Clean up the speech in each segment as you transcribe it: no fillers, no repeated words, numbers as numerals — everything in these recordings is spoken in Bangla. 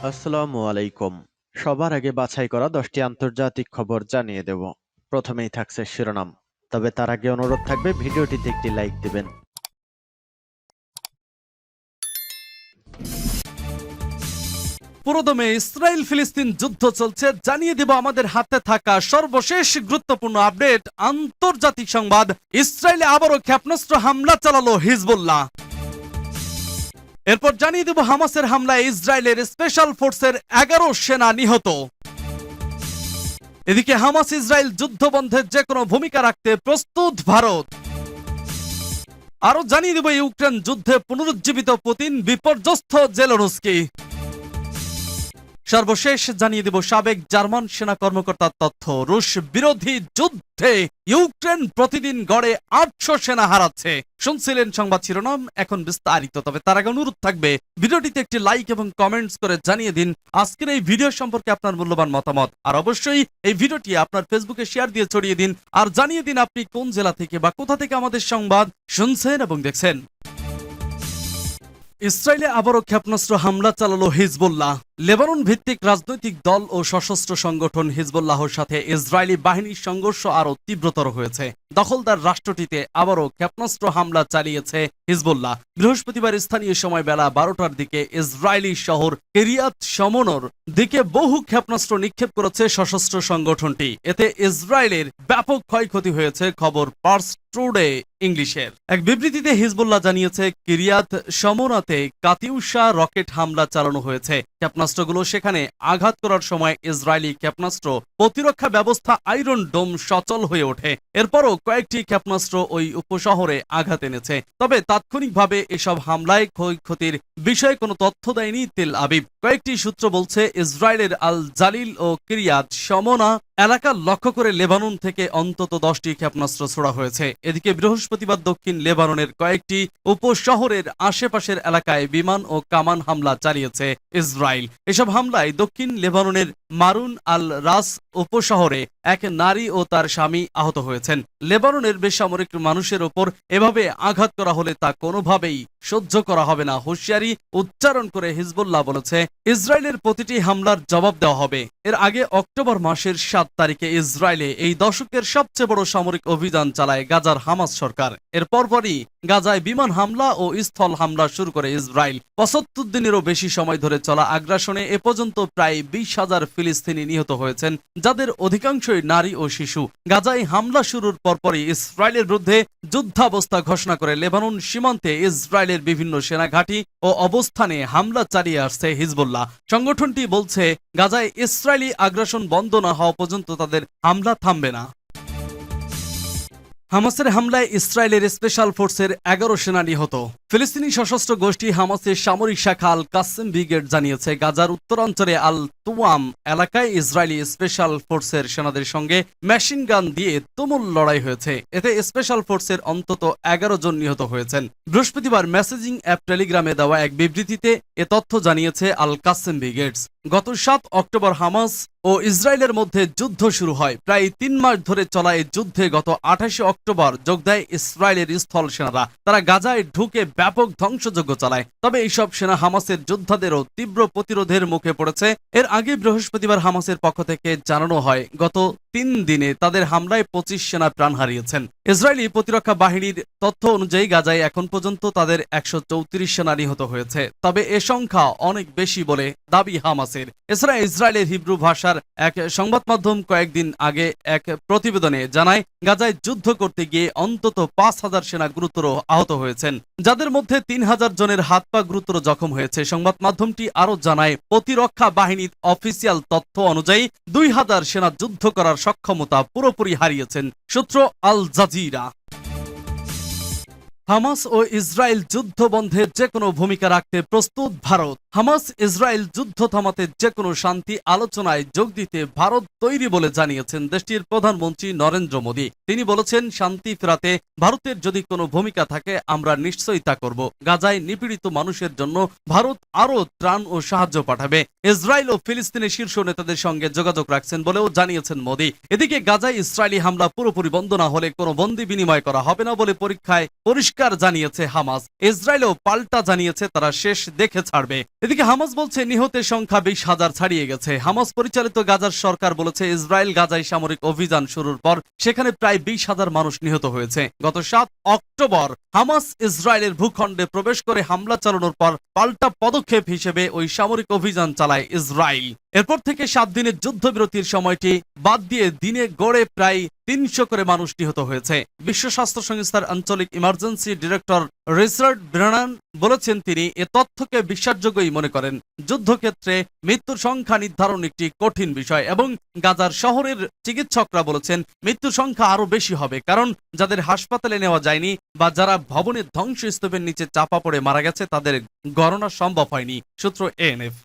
আসসালামু আলাইকুম। সবার আগে বাছাই করা 10টি আন্তর্জাতিক খবর জানিয়ে দেব। প্রথমেই থাকছে শিরোনাম। তবে তার আগে অনুরোধ থাকবে ভিডিওটিতে একটি লাইক দিবেন। পুরোদমে ইসরায়েল ফিলিস্তিন যুদ্ধ চলছে, জানিয়ে দেব আমাদের হাতে থাকা সর্বশেষ গুরুত্বপূর্ণ আপডেট। আন্তর্জাতিক সংবাদ, ইসরায়েলে আবারও ক্ষেপণাস্ত্র হামলা চালালো হিজবুল্লাহ। এরপর জানিয়ে দেব হামাসের হামলায় ইসরায়েলের স্পেশাল ফোর্সের 11 সেনা নিহত। এদিকে হামাস ইসরায়েল যুদ্ধ বন্ধের যে কোনো ভূমিকা রাখতে প্রস্তুত ভারত। আরো জানিয়ে দেব ইউক্রেন যুদ্ধে পুনরুজ্জীবিত পুতিন, বিপর্যস্ত জেলেনস্কি। সর্বশেষ জানিয়ে দেব সাবেক জার্মান সেনা কর্মকর্তার তথ্য। রুশ বিরোধী যুদ্ধে ইউক্রেন প্রতিদিন গড়ে 800 সেনা হারাচ্ছে। শুনছিলেন সংবাদ শিরোনাম, এখন বিস্তারিত। তবে তার আগে অনুরোধ থাকবে ভিডিওটিতে একটি লাইক এবং কমেন্টস করে জানিয়ে দিন আজকের এই ভিডিও সম্পর্কে আপনার মূল্যবান মতামত। আর অবশ্যই এই ভিডিওটি আপনার ফেসবুকে শেয়ার দিয়ে ছড়িয়ে দিন। আর জানিয়ে দিন আপনি কোন জেলা থেকে বা কোথা থেকে আমাদের সংবাদ শুনছেন এবং দেখছেন। ইসরায়েলে আবারও ক্ষেপণাস্ত্র হামলা চালালো হিজবুল্লাহ। লেবানন ভিত্তিক রাজনৈতিক দল ও সশস্ত্র সংগঠন হিজবুল্লাহর সাথে ইসরায়েলি বাহিনীর সংঘর্ষ আরও তীব্রতর হয়েছে। দখলদার রাষ্ট্রটিতে আবারও ক্ষেপণাস্ত্র হামলা চালিয়েছে হিজবুল্লাহ। বৃহস্পতিবার স্থানীয় সময় বেলা 12টার দিকে ইসরায়েলি শহর কিরিয়াত শমনোর দিকে বহু ক্ষেপণাস্ত্র নিক্ষেপ করেছে সশস্ত্র সংগঠনটি। এতে ইসরায়েলের ব্যাপক ক্ষয়ক্ষতি হয়েছে, খবর পার্স টুডে ইংলিশের। এক বিবৃতিতে হিজবুল্লাহ জানিয়েছে কিরিয়াত শমোনাতে কাতিউশা রকেট হামলা চালানো হয়েছে। ক্ষেপণাস্ত্রগুলো সেখানে আঘাত করার সময় ইসরায়েলি ক্ষেপণাস্ত্র প্রতিরক্ষা ব্যবস্থা আয়রন ডোম সচল হয়ে ওঠে। এরপরও কয়েকটি ক্ষেপণাস্ত্র ওই উপশহরে আঘাত এনেছে। তবে তাৎক্ষণিকভাবে এসব হামলায় ক্ষয়ক্ষতির বিষয়ে কোনো তথ্য দেয়নি তেল আবিব। কয়েকটি সূত্র বলছে ইসরায়েলের আল জালিল ও কিরিয়াত শমোনা এলাকা লক্ষ্য করে লেবানন থেকে অন্তত 10টি ক্ষেপণাস্ত্র ছোড়া হয়েছে। এদিকে বৃহস্পতিবার দক্ষিণ লেবাননের কয়েকটি উপশহরের আশেপাশের এলাকায় বিমান ও কামান হামলা চালিয়েছে ইসরায়েল। এসব হামলায় দক্ষিণ লেবাননের মারুন আল রাস উপশহরে এক নারী ও তার স্বামী আহত হয়েছেন। লেবাননের বেসামরিক মানুষের ওপর এভাবে আঘাত করা হলে তা কোনোভাবেই সহ্য করা হবে না, হুঁশিয়ারি উচ্চারণ করে হিজবুল্লাহ বলেছে ইসরায়েলের প্রতিটি হামলার জবাব দেওয়া হবে। এর আগে অক্টোবর মাসের 7 তারিখে ইসরায়েলে এই দশকের সবচেয়ে বড় সামরিক অভিযান চালায় গাজার হামাস সরকার। এর পরপরই গাজায় বিমান হামলা ও স্থল হামলা শুরু করে ইসরায়েল। 75 দিনেরও বেশি সময় ধরে চলা আগ্রাসনে এ পর্যন্ত প্রায় 20,000 ফিলিস্তিনি নিহত হয়েছেন, যাদের অধিকাংশই নারী ও শিশু। গাজায় হামলা শুরুর পরপরই ইসরায়েলের বিরুদ্ধে যুদ্ধাবস্থা ঘোষণা করে লেবানন সীমান্তে ইসরায়েলের বিভিন্ন সেনা ঘাঁটি ও অবস্থানে হামলা চালিয়ে আসছে হিজবুল্লাহ। সংগঠনটি বলছে গাজায় ইসরায়েলি আগ্রাসন বন্ধ না হওয়া পর্যন্ত তাদের হামলা থামবে না। হামাসের হামলায় ইসরায়েলের স্পেশাল ফোর্সের 11 সেনা নিহত। ফিলিস্তিনি সশস্ত্র গোষ্ঠী হামাসের সামরিক শাখা আল কাসেম ব্রিগেড জানিয়েছে গাজার উত্তরাঞ্চলে আল তুয়াম এলাকায় ইসরায়েলি স্পেশাল ফোর্সের সেনাদের সঙ্গে মেশিন গান দিয়ে তুমুল লড়াই হয়েছে। এতে স্পেশাল ফোর্সের অন্তত 11 জন নিহত হয়েছেন। বৃহস্পতিবার মেসেজিং অ্যাপ টেলিগ্রামে দেওয়া এক বিবৃতিতে এ তথ্য জানিয়েছে আল কাসেম ব্রিগেডস। গত 7 অক্টোবর হামাস ও ইসরায়েলের মধ্যে যুদ্ধ শুরু হয়। প্রায় 3 মাস ধরে চলা এই যুদ্ধে গত 28 অক্টোবর যোগ দেয় ইসরায়েলের স্থল সেনারা। তারা গাজায় ঢুকে ব্যাপক ধ্বংসযজ্ঞ চালায়। তবে এইসব সেনা হামাসের যোদ্ধাদেরও তীব্র প্রতিরোধের মুখে পড়েছে। এর আগে বৃহস্পতিবার হামাসের পক্ষ থেকে জানানো হয় গত 3 দিনে তাদের হামলায় 25 সেনা প্রাণ হারিয়েছেন। ইসরায়েলি প্রতিরক্ষা বাহিনীর তথ্য অনুযায়ী গাজায় এখন পর্যন্ত তাদের 134 সেনা নিহত হয়েছে। তবে এ সংখ্যা অনেক বেশি বলে দাবি হামাসের। এছাড়া ইসরায়েলের হিব্রু ভাষার এক সংবাদ মাধ্যম কয়েকদিন আগে এক প্রতিবেদনে জানায় গাজায় যুদ্ধ করতে গিয়ে অন্তত 5,000 সেনা গুরুতর আহত হয়েছেন, যাদের মধ্যে 3,000 জনের হাত পা গুরুতর জখম হয়েছে। সংবাদ মাধ্যমটি আরো জানায় প্রতিরক্ষা বাহিনীর অফিসিয়াল তথ্য অনুযায়ী 2,000 সেনা যুদ্ধ করার সক্ষমতা পুরোপুরি হারিয়েছেন। সূত্র আল জাজিরা। হামাস ও ইসরায়েল যুদ্ধ বন্ধে যে কোনো ভূমিকা রাখতে প্রস্তুত ভারত। হামাস ইসরায়েল যুদ্ধ থামাতে যে কোনো শান্তি আলোচনায় যোগ দিতে ভারত তৈরি বলে জানিয়েছেন দেশটির প্রধানমন্ত্রী নরেন্দ্র মোদী। তিনি বলেছেন, শান্তি ফেরাতে ভারতের যদি কোনো ভূমিকা থাকে আমরা নিশ্চয়ই তা করব। গাজায় নিপীড়িত মানুষের জন্য ভারত আরও ত্রাণ ও সাহায্য পাঠাবে। ইসরায়েল ও ফিলিস্তিনের শীর্ষ নেতাদের সঙ্গে যোগাযোগ রাখছেন বলেও জানিয়েছেন মোদী। এদিকে গাজায় ইসরায়েলি হামলা পুরোপুরি বন্ধ না হলে কোনো বন্দি বিনিময় করা হবে না বলে পরিষ্কার জানিয়েছে হামাস। ইসরায়েলও পাল্টা জানিয়েছে তারা শেষ দেখে ছাড়বে। এদিকে হামাস বলছে নিহতের সংখ্যা 20,000 ছাড়িয়ে গেছে। হামাস পরিচালিত গাজার সরকার বলেছে ইসরায়েল গাজায় সামরিক অভিযান শুরুর পর সেখানে প্রায় 20,000 মানুষ নিহত হয়েছে। গত 7 অক্টোবর হামাস ইসরায়েলের ভূখণ্ডে প্রবেশ করে হামলা চালানোর পর পাল্টা পদক্ষেপ হিসেবে ওই সামরিক অভিযান চালায় ইসরায়েল। এরপর থেকে 7 দিনের যুদ্ধবিরতির সময়টি বাদ দিয়ে দিনে গড়ে প্রায় 300 করে মানুষ নিহত হয়েছে। বিশ্ব স্বাস্থ্য সংস্থার আঞ্চলিক ইমার্জেন্সি ডিরেক্টর রিচার্ড ব্রানান বলেছেন তিনি এ তথ্যকে বিশ্বাসযোগ্যই মনে করেন। যুদ্ধক্ষেত্রে মৃত্যুর সংখ্যা নির্ধারণ একটি কঠিন বিষয় এবং গাজার শহরের চিকিৎসকরা বলেছেন মৃত্যুর সংখ্যা আরো বেশি হবে, কারণ যাদের হাসপাতালে নেওয়া যায়নি বা যারা ভবনের ধ্বংসস্তূপের নিচে চাপা পড়ে মারা গেছে তাদের গণনা সম্ভব হয়নি। সূত্র এএনএফ।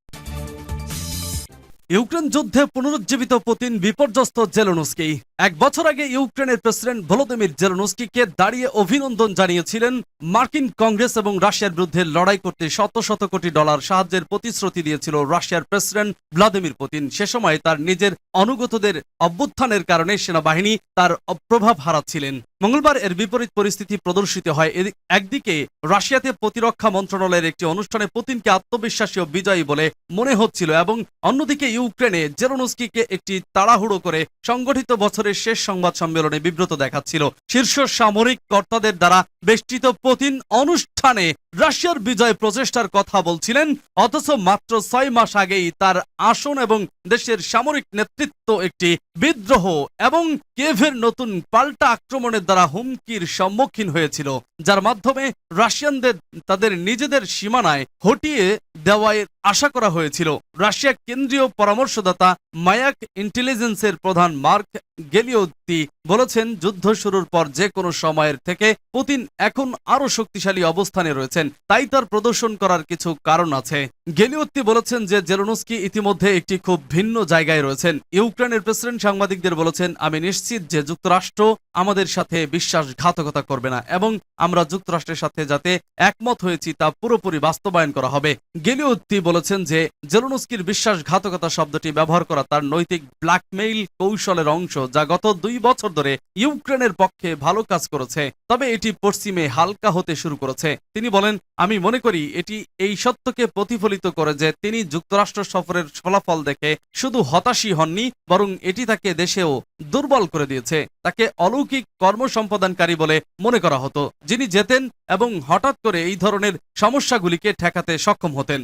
ইউক্রেন যুদ্ধে পুনরুজ্জীবিত পুতিন বিপর্যস্ত জেলেনস্কি। 1 বছর আগে ইউক্রেনের প্রেসিডেন্ট ভলোদিমির জেলেনস্কিকে দাঁড়িয়ে অভিনন্দন জানিয়েছিলেন মার্কিন কংগ্রেস এবং রাশিয়ার বিরুদ্ধে লড়াই করতে শত শত কোটি ডলার সাহায্যের প্রতিশ্রুতি দিয়েছিল রাশিয়ার প্রেসিডেন্ট ভ্লাদিমির পুতিন। সে সময় তার নিজের অনুগতদের অভ্যুত্থানের কারণে সেনাবাহিনী তার প্রভাব হারাচ্ছিলেন। মঙ্গলবার এর বিপরীত পরিস্থিতি প্রদর্শিত হয়। একদিকে রাশিয়াতে প্রতিরক্ষা মন্ত্রণালয়ের একটি অনুষ্ঠানে পুতিনকে আত্মবিশ্বাসী ও বিজয়ী বলে মনে হচ্ছিল এবং অন্যদিকে ইউক্রেনে জেলেনস্কিকে একটি তাড়াহুড়ো করে সংগঠিত বছরের শেষ সংবাদ সম্মেলনে বিব্রত দেখাচ্ছিল। শীর্ষ সামরিক কর্তাদের দ্বারা বেষ্টিত পুতিন অনুষ্ঠানে রাশিয়ার বিজয় প্রচেষ্টার কথা বলছিলেন, অথচ মাত্র 6 মাস আগেই তার আসন এবং দেশের সামরিক নেতৃত্ব একটি বিদ্রোহ এবং কিয়েভের নতুন পাল্টা আক্রমণের দ্বারা হুমকির সম্মুখীন হয়েছিল, যার মাধ্যমে রাশিয়ানদের তাদের নিজেদের সীমানায় হটিয়ে দেওয়ার আশা করা হয়েছিল। রাশিয়া কেন্দ্রীয় পরামর্শদাতা মায়াক ইন্টেলিজেন্সের প্রধান মার্ক গেলিওত্তি বলেছেন যুদ্ধ শুরুর পর যে কোনো সময়ের থেকে পুতিন এখন আরো শক্তিশালী অবস্থানে রয়েছেন, তাই তার প্রদর্শন করার কিছু কারণ আছে। গেলিওত্তি বলেছেন যে জেলেনস্কি ইতিমধ্যে একটি খুব ভিন্ন জায়গায় রয়েছেন। ইউক্রেনের প্রেসিডেন্ট সাংবাদিকদের বলেছেন, আমি নিশ্চিত যে যুক্তরাষ্ট্র আমাদের সাথে বিশ্বাসঘাতকতা করবে না এবং আমরা যুক্তরাষ্ট্রের সাথে যাতে একমত হয়েছি তা পুরোপুরি বাস্তবায়ন করা হবে। গেলিওত্তি বলেছেন যে জেলেনস্কির বিশ্বাসঘাতকতা শব্দটি ব্যবহার করা তার নৈতিক ব্ল্যাকমেইল কৌশলের অংশ, যা গত 2 বছর ধরে ইউক্রেনের পক্ষে ভালো কাজ করেছে, তবে এটি পশ্চিমে হালকা হতে শুরু করেছে। তিনি বলেন, আমি মনে করি এটি এই সত্যকে প্রতিফলিত করে যে তিনি যুক্তরাষ্ট্র সফরের ফলাফল দেখে শুধু হতাশই হননি, বরং এটি তাকে দেশেও দুর্বল করে দিয়েছে। তাকে অলৌকিক কর্মসম্পাদনকারী বলে মনে করা হতো, যিনি যেতেন এবং হঠাৎ করে এই ধরনের সমস্যাগুলিকে ঠেকাতে সক্ষম হতেন।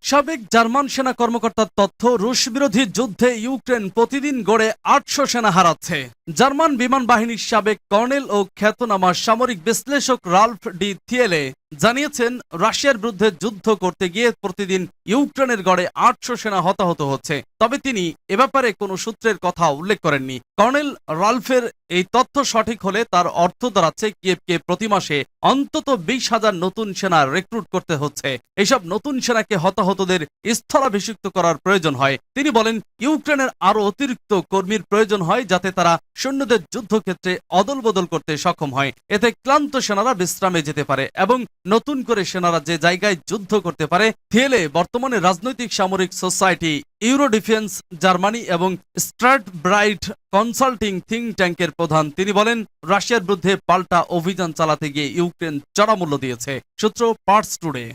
সাবেক জার্মান সেনা কর্মকর্তার তথ্য, রুশ বিরোধী যুদ্ধে ইউক্রেন প্রতিদিন গড়ে 800 সেনা হারাচ্ছে। জার্মান বিমান বাহিনীর সাবেক কর্নেল ও খ্যাতনামা সামরিক বিশ্লেষক রাল্ফ ডি থিয়েলে জানিয়েছেন রাশিয়ার বিরুদ্ধে যুদ্ধ করতে গিয়ে প্রতিদিন ইউক্রেনের গড়ে 800 সেনা হতাহত হচ্ছে, তবে তিনি এ ব্যাপারে কোনো সূত্রের কথা উল্লেখ করেননি। কর্নেল রাল্ফের এই তথ্য সঠিক হলে তার অর্থ দাঁড়াচ্ছে কিয়েভকে প্রতি মাসে অন্তত 20,000 নতুন সেনা রিক্রুট করতে হচ্ছে। এসব নতুন সেনাকে হতাহতদের স্থলাভিষিক্ত করার প্রয়োজন হয়। তিনি বলেন, ইউক্রেনের আরো অতিরিক্ত কর্মীর প্রয়োজন হয় যাতে তারা সৈন্যদের যুদ্ধক্ষেত্রে অদল বদল করতে সক্ষম হয়। এতে ক্লান্ত সেনারা বিশ্রামে যেতে পারে এবং নতুন করে সেনারা যে জায়গায় যুদ্ধ করতে পারে। থিয়েলে বর্তমানে রাজনৈতিক সামরিক সোসাইটি, ইউরো ডিফেন্স জার্মানি এবং স্ট্র্যাটব্রাইট কনসাল্টিং থিঙ্ক ট্যাঙ্কের প্রধান। তিনি বলেন, রাশিয়ার বিরুদ্ধে পাল্টা অভিযান চালাতে গিয়ে ইউক্রেন চড়া মূল্য দিয়েছে। সূত্র পার্টস টুডে।